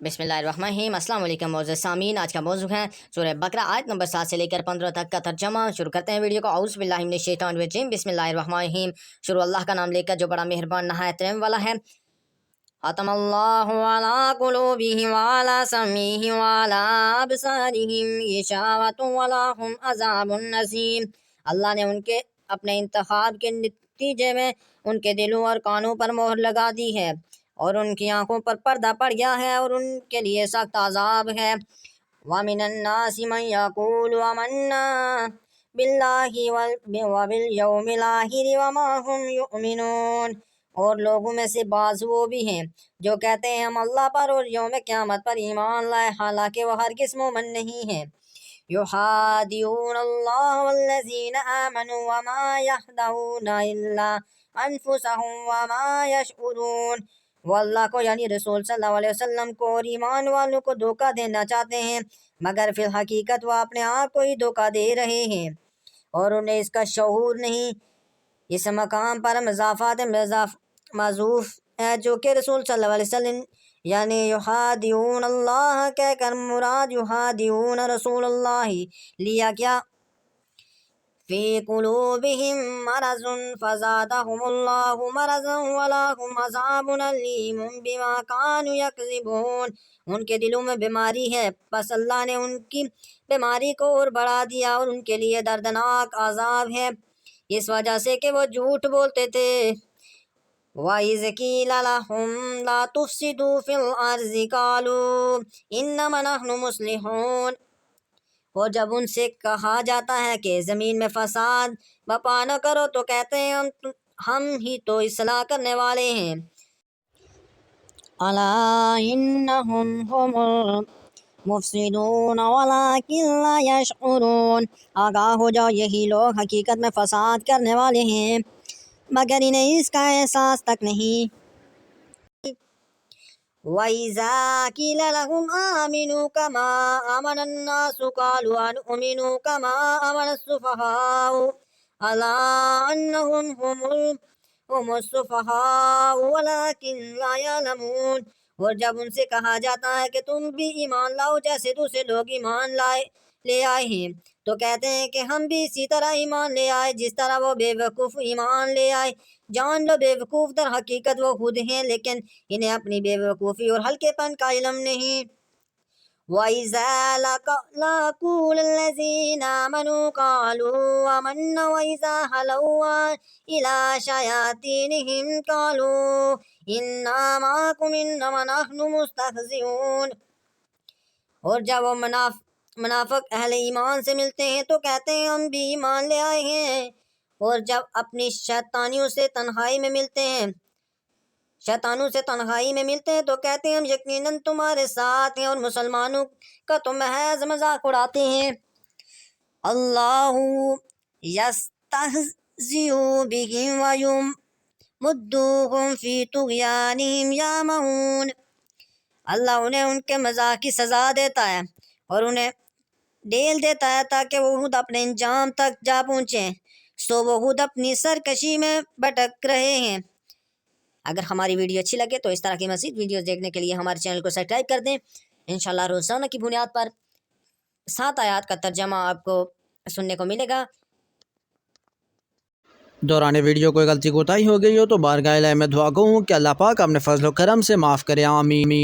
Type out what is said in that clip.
बिस्मिल्लाहिर्रहमानिर्रहीम। अस्सलाम वालेकुम मोअज़्ज़ज़ सामीन। आज का मौजू है सूरह बकरा आयत नंबर 7 से लेकर 15 तक का तर्जमा। शुरू करते हैं वीडियो को। औज़ु बिल्लाहि मिनश शैतानिर रजीम। बिस्मिल्लाहिर्रहमानिर्रहीम। शुरू अल्लाह का नाम लेकर जो बड़ा मेहरबान नहायत रहम वाला है। खतमल्लाहु अला कुलूबिहिम व अला समीहिम व अला अबसारिहिम गिशावतुन व लहुम अज़ाबुन नज़ीर। अल्लाह ने उनके अपने इंतखाब के नतीजे में उनके दिलों और कानों पर मोहर लगा दी है और उनकी आंखों पर पर्दा पड़ गया है और उनके लिए सख्त अजाब है। व मिनन नासि मन यक़ूलु आमन्ना बिल्लाहि व बिल यौमिल आखिर व मा हुम युमिनून। और लोगों में से बाज़ वो भी हैं जो कहते हैं हम अल्लाह पर और यौम क़यामत पर ईमान लाए, हालांकि वह हरगिज़ मोमिन नहीं है। युहादिऊन अल्लाह वल्लज़ीना आमनू व मा यहदऊना इल्ला अनफुसहुम व मा यशउरून। वो अल्लाह को यानी रसूल सल्लल्लाहु अलैहि वसल्लम को और ईमान वालों को धोखा देना चाहते हैं, मगर फिर हकीकत वह अपने आप को ही धोखा दे रहे हैं और उन्हें इसका शऊर नहीं। इस मकाम पर मज़ाफ़ात मज़ूफ़ है जो कि रसूल सल्लल्लाहु अलैहि वसल्लम यानी युहादिऊन अल्लाह कहकर मुराद युहादिऊन रसूलुल्लाह लिया क्या। फ़ी कुलूबिहिम मरज़ुन फ़ज़ादहुमुल्लाहु मरज़न व लहुम अज़ाबुन अलीमुन बिमा कानू यकज़िबून। उनके दिलों में बीमारी है, बस अल्लाह ने उनकी बीमारी को और बढ़ा दिया और उनके लिए दर्दनाक अज़ाब है इस वजह से कि वो झूठ बोलते थे। वइज़ क़ील लहुम ला तुफ़सिदू फ़िल अर्ज़ि क़ालू इन्नमा नहनु मुस्लिहून। और जब उनसे कहा जाता है कि ज़मीन में फ़साद बपा न करो तो कहते हैं हम ही तो इस्लाह करने वाले हैं। अला इन्नहुम हुमुल मुफ़सिदून वलाकिन ला यशउरून। आगाह हो जाओ, यही लोग हकीकत में फ़साद करने वाले हैं मगर इन्हें इसका एहसास तक नहीं। वइज़ा क़ील लहुम आमिनू कमा आमनन्नासु क़ालू अनुमिनु कमा आमनस्सुफ़हाउ अला अन्नहुम हुमुस्सुफ़हाउ वलाकिन ला यअलमून। और जब उनसे कहा जाता है कि तुम भी ईमान लाओ जैसे दूसरे लोग ईमान ले आए हैं, तो कहते हैं कि हम भी इसी तरह ईमान ले आए जिस तरह वो बेवकूफ़ ईमान ले आए। जान लो बेवकूफ़ दर हकीकत वो खुद हैं, लेकिन इन्हें अपनी बेवकूफ़ी और हल्केपन का इल्म नहीं। वइज़ा लक़ूल लज़ीना आमनू क़ालू आमन्ना वइज़ा हलऊ इला शयातीनिहिम क़ालू इन्ना माकुम इन्नमा नहनु मुस्तहज़िऊन। और जब वो मुनाफ़िक अहले ईमान से मिलते हैं तो कहते हैं हम भी ईमान ले आए हैं, और जब अपनी शैतानियों से तन्हाई में मिलते हैं तो कहते हैं हम यकीनन तुम्हारे साथ हैं और मुसलमानों का तो महज मजाक उड़ाते हैं। अल्लाहु यस्तहज़िउ बिहिम व युमुद्दुहुम फ़ी तुग़यानिहिम यामहून। अल्लाह उन्हें उनके मजाक की सज़ा देता है और उन्हें ढेल देता है ताकि वो खुद अपने अंजाम तक जा पहुँचें, सो वो खुद अपनी सरकशी में भटक रहे हैं। अगर हमारी वीडियो अच्छी लगे तो इस तरह की मज़ीद वीडियोस देखने के लिए हमारे चैनल को सब्सक्राइब कर दें। इंशाल्लाह रोज़ाना की बुनियाद पर 7 आयत का तर्जमा आपको सुनने को मिलेगा। दौरान वीडियो कोई गलती कोताही हो गई हो तो बारगाह इलाही में दुआ गो हूँ कि अल्लाह पाक अपने फजल व करम से माफ़ करे। आमीन।